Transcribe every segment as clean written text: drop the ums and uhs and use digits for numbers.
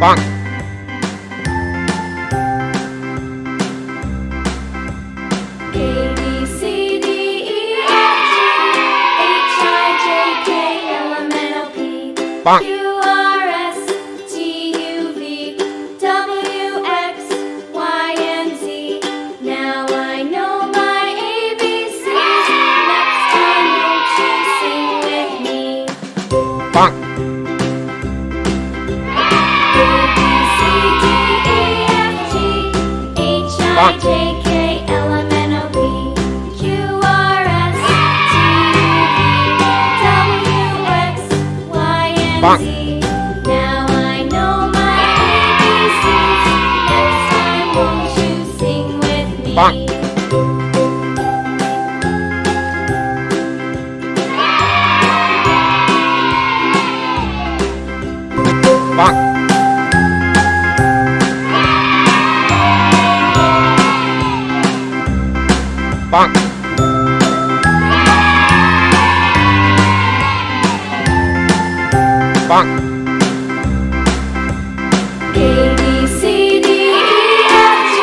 Bonk. A B C D E F G H I J K L M N O P Bonk. Q R S T U V W X Y and Z. Now I know my ABCs. Next time won't you sing with me? Bonk. A B C D E F G H I J K L M N O P Q R S T U V W X Y and Z. Now I know my ABCs. Next time won't you sing with me? Bonk. Bonk. Bonk. Bonk. A B C D E F G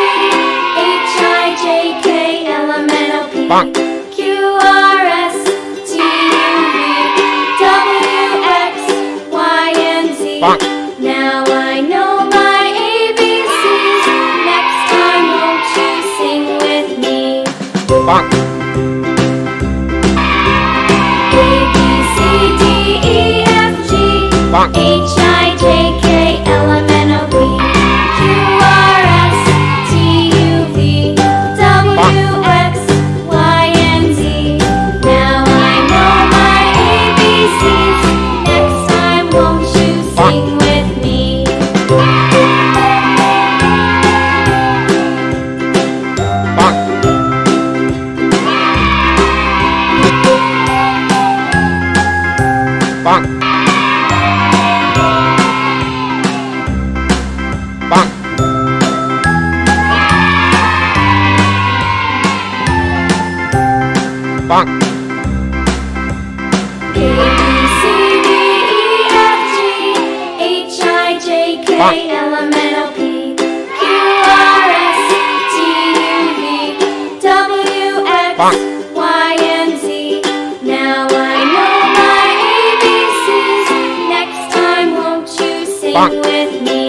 H I J K L M N O P Bonk. Q R S T U V W X Y and Z. Bonk. Now I know my ABCs. Next time won't you sing with me? Bonk. A B C D E F G Bonk. H I J K L M N O P Q R S T U V W X Y and Z. Now I know my ABCs. Next time won't you sing with me? Bonk. Bonk. Bonk. Bonk. A B C D E F G H I J K L M N O P Q R S T U V W X Bonk. Y and Z. Now I know my ABCs. Next time won't you sing Bonk. with me?